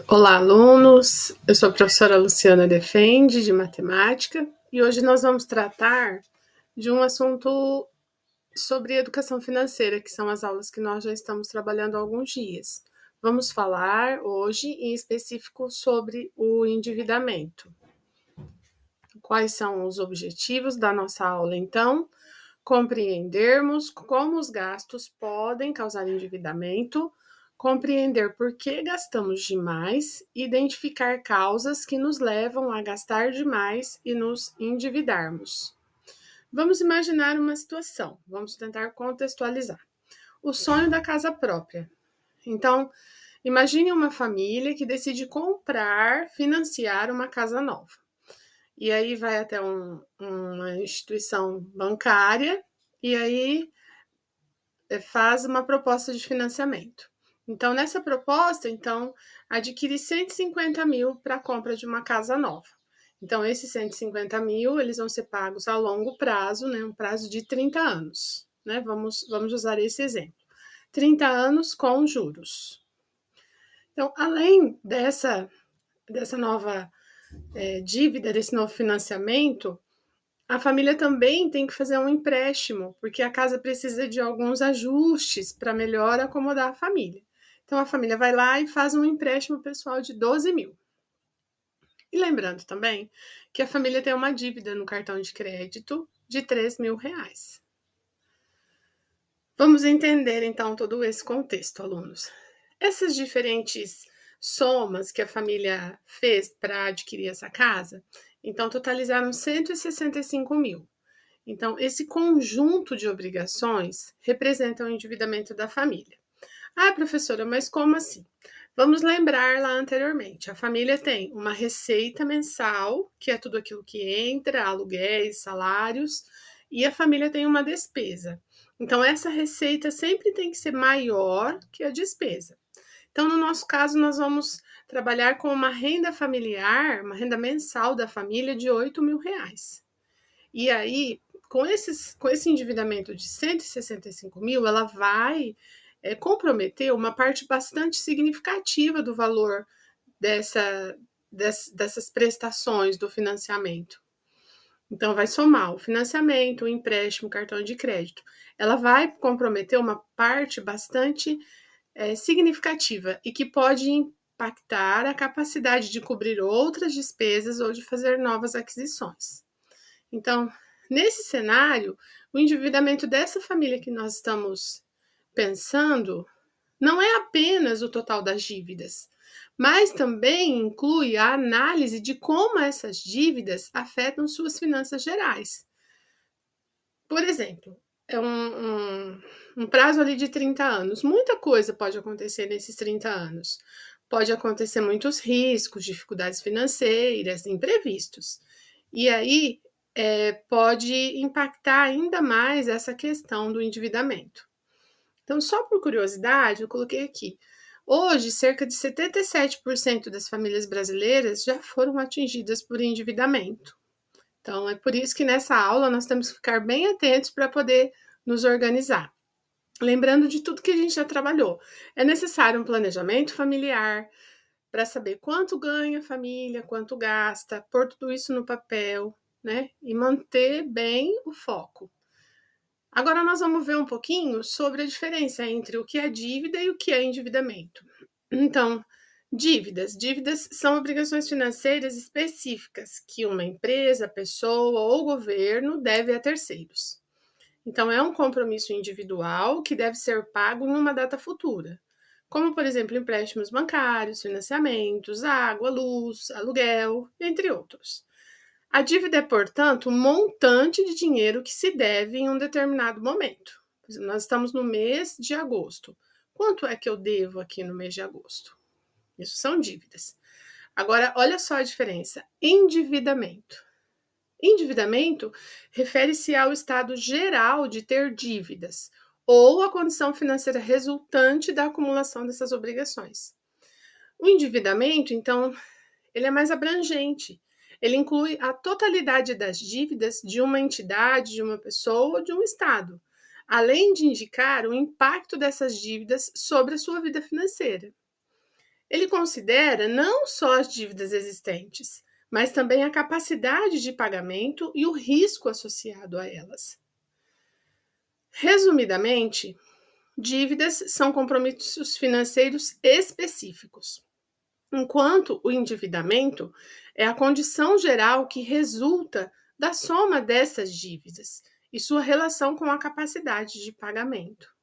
Olá, alunos! Eu sou a professora Luciana Defende, de Matemática, e hoje nós vamos tratar de um assunto sobre educação financeira, que são as aulas que nós já estamos trabalhando há alguns dias. Vamos falar hoje, em específico, sobre o endividamento. Quais são os objetivos da nossa aula, então? Compreendermos como os gastos podem causar endividamento, compreender por que gastamos demais, identificar causas que nos levam a gastar demais e nos endividarmos. Vamos imaginar uma situação, vamos tentar contextualizar. O sonho da casa própria. Então, imagine uma família que decide comprar, financiar uma casa nova. E aí vai até uma instituição bancária e aí faz uma proposta de financiamento. Então, nessa proposta, adquire 150 mil para a compra de uma casa nova. Então, esses 150 mil, eles vão ser pagos a longo prazo, né, um prazo de 30 anos. Né? Vamos usar esse exemplo. 30 anos com juros. Então, além dessa nova dívida, desse novo financiamento, a família também tem que fazer um empréstimo, porque a casa precisa de alguns ajustes para melhor acomodar a família. Então, a família vai lá e faz um empréstimo pessoal de 12 mil. E lembrando também que a família tem uma dívida no cartão de crédito de 3 mil reais. Vamos entender, então, todo esse contexto, alunos. Essas diferentes somas que a família fez para adquirir essa casa, então, totalizaram 165 mil. Então, esse conjunto de obrigações representa o endividamento da família. Ah, professora, mas como assim? Vamos lembrar lá anteriormente. A família tem uma receita mensal, que é tudo aquilo que entra, aluguéis, salários, e a família tem uma despesa. Então, essa receita sempre tem que ser maior que a despesa. Então, no nosso caso, nós vamos trabalhar com uma renda familiar, uma renda mensal da família de 8 mil reais. E aí, com esse endividamento de 165 mil, ela vai comprometer uma parte bastante significativa do valor dessas prestações do financiamento. Então, vai somar o financiamento, o empréstimo, o cartão de crédito. Ela vai comprometer uma parte bastante significativa e que pode impactar a capacidade de cobrir outras despesas ou de fazer novas aquisições. Então, nesse cenário, o endividamento dessa família que nós estamos pensando não é apenas o total das dívidas, mas também inclui a análise de como essas dívidas afetam suas finanças gerais. Por exemplo, é um prazo ali de 30 anos. Muita coisa pode acontecer nesses 30 anos. Pode acontecer muitos riscos, dificuldades financeiras, imprevistos. E aí, pode impactar ainda mais essa questão do endividamento. Então, só por curiosidade, eu coloquei aqui. Hoje, cerca de 77% das famílias brasileiras já foram atingidas por endividamento. Então, é por isso que nessa aula nós temos que ficar bem atentos para poder nos organizar. Lembrando de tudo que a gente já trabalhou. É necessário um planejamento familiar para saber quanto ganha a família, quanto gasta, pôr tudo isso no papel, né? E manter bem o foco. Agora nós vamos ver um pouquinho sobre a diferença entre o que é dívida e o que é endividamento. Então, dívidas. Dívidas são obrigações financeiras específicas que uma empresa, pessoa ou governo deve a terceiros. Então, é um compromisso individual que deve ser pago em uma data futura, como, por exemplo, empréstimos bancários, financiamentos, água, luz, aluguel, entre outros. A dívida é, portanto, um montante de dinheiro que se deve em um determinado momento. Nós estamos no mês de agosto. Quanto é que eu devo aqui no mês de agosto? Isso são dívidas. Agora, olha só a diferença. Endividamento. Endividamento refere-se ao estado geral de ter dívidas ou a condição financeira resultante da acumulação dessas obrigações. O endividamento, então, ele é mais abrangente. Ele inclui a totalidade das dívidas de uma entidade, de uma pessoa ou de um estado, além de indicar o impacto dessas dívidas sobre a sua vida financeira. Ele considera não só as dívidas existentes, mas também a capacidade de pagamento e o risco associado a elas. Resumidamente, dívidas são compromissos financeiros específicos, enquanto o endividamento é a condição geral que resulta da soma dessas dívidas e sua relação com a capacidade de pagamento.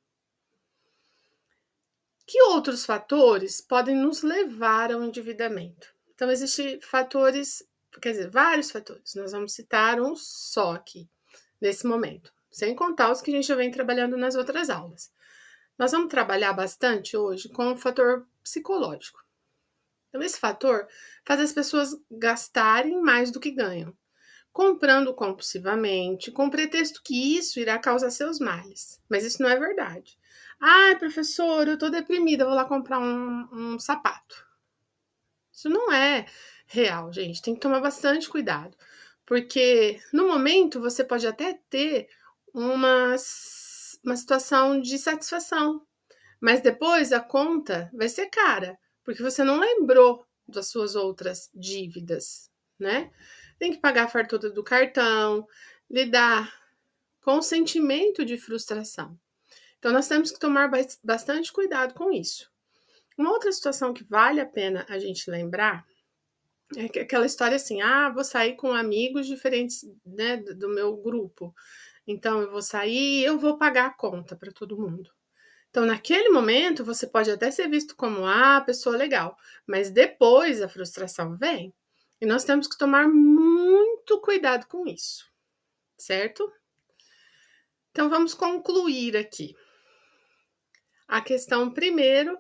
Que outros fatores podem nos levar ao endividamento? Então, existem vários fatores. Nós vamos citar um só aqui, nesse momento, sem contar os que a gente já vem trabalhando nas outras aulas. Nós vamos trabalhar bastante hoje com o fator psicológico. Então, esse fator faz as pessoas gastarem mais do que ganham, comprando compulsivamente, com o pretexto que isso irá causar seus males. Mas isso não é verdade. Ai, professor, eu tô deprimida, vou lá comprar um sapato. Isso não é real, gente. Tem que tomar bastante cuidado. Porque no momento você pode até ter uma situação de satisfação. Mas depois a conta vai ser cara, porque você não lembrou das suas outras dívidas, né? Tem que pagar a fatura do cartão, lidar com o sentimento de frustração. Então, nós temos que tomar bastante cuidado com isso. Uma outra situação que vale a pena a gente lembrar é aquela história assim: vou sair com amigos diferentes, né, do meu grupo. Então, eu vou sair e eu vou pagar a conta para todo mundo. Então, naquele momento, você pode até ser visto como pessoa legal, mas depois a frustração vem. E nós temos que tomar muito cuidado com isso, certo? Então, vamos concluir aqui. A questão, primeiro,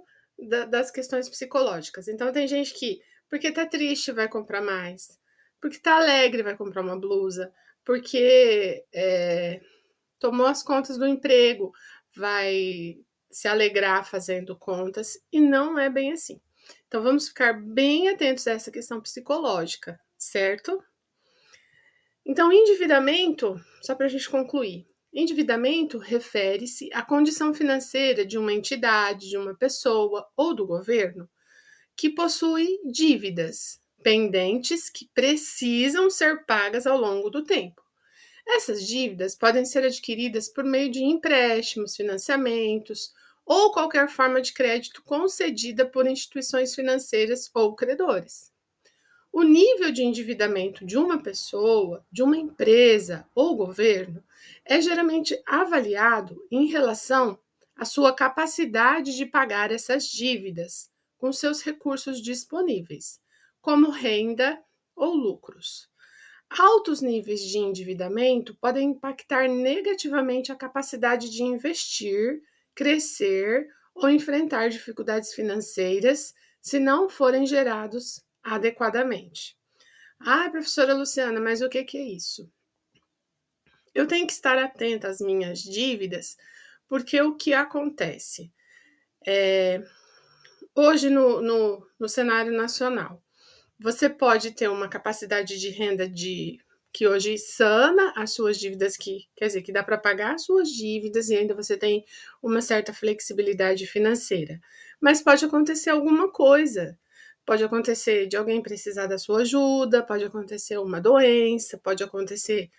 das questões psicológicas. Então, tem gente que, porque tá triste, vai comprar mais. Porque tá alegre, vai comprar uma blusa. Porque tomou as contas do emprego, vai se alegrar fazendo contas, e não é bem assim. Então, vamos ficar bem atentos a essa questão psicológica, certo? Então, endividamento, só para a gente concluir, endividamento refere-se à condição financeira de uma entidade, de uma pessoa ou do governo que possui dívidas pendentes que precisam ser pagas ao longo do tempo. Essas dívidas podem ser adquiridas por meio de empréstimos, financiamentos ou qualquer forma de crédito concedida por instituições financeiras ou credores. O nível de endividamento de uma pessoa, de uma empresa ou governo é geralmente avaliado em relação à sua capacidade de pagar essas dívidas com seus recursos disponíveis, como renda ou lucros. Altos níveis de endividamento podem impactar negativamente a capacidade de investir, crescer ou enfrentar dificuldades financeiras se não forem gerados adequadamente. Professora Luciana, mas o que é isso? Eu tenho que estar atenta às minhas dívidas, porque o que acontece? Hoje, no cenário nacional, você pode ter uma capacidade de renda que hoje sana as suas dívidas, quer dizer, que dá para pagar as suas dívidas e ainda você tem uma certa flexibilidade financeira. Mas pode acontecer alguma coisa. Pode acontecer de alguém precisar da sua ajuda, pode acontecer uma doença, pode acontecer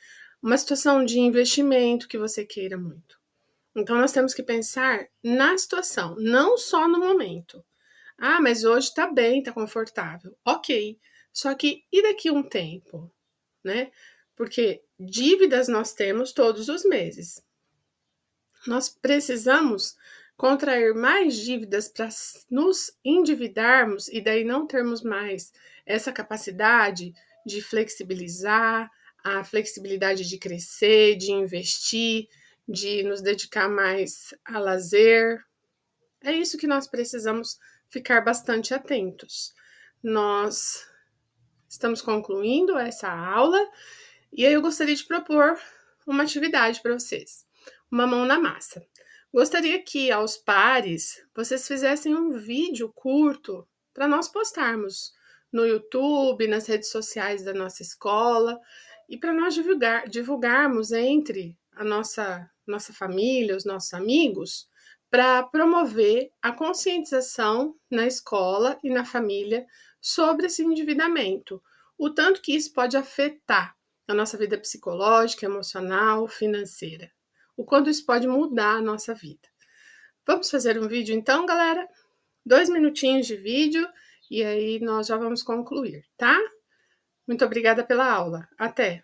uma situação de investimento que você queira muito. Então, nós temos que pensar na situação, não só no momento. Mas hoje tá bem, tá confortável. Ok. Só que e daqui a um tempo, né? Porque dívidas nós temos todos os meses. Nós precisamos contrair mais dívidas para nos endividarmos e daí não termos mais essa capacidade de flexibilizar, a flexibilidade de crescer, de investir, de nos dedicar mais a lazer. É isso que nós precisamos ficar bastante atentos. Nós estamos concluindo essa aula e aí eu gostaria de propor uma atividade para vocês. Uma mão na massa. Gostaria que aos pares vocês fizessem um vídeo curto para nós postarmos no YouTube, nas redes sociais da nossa escola e para nós divulgarmos entre a nossa família, os nossos amigos, para promover a conscientização na escola e na família sobre esse endividamento, o tanto que isso pode afetar a nossa vida psicológica, emocional, financeira, o quanto isso pode mudar a nossa vida. Vamos fazer um vídeo então, galera? 2 minutinhos de vídeo e aí nós já vamos concluir, tá? Muito obrigada pela aula. Até!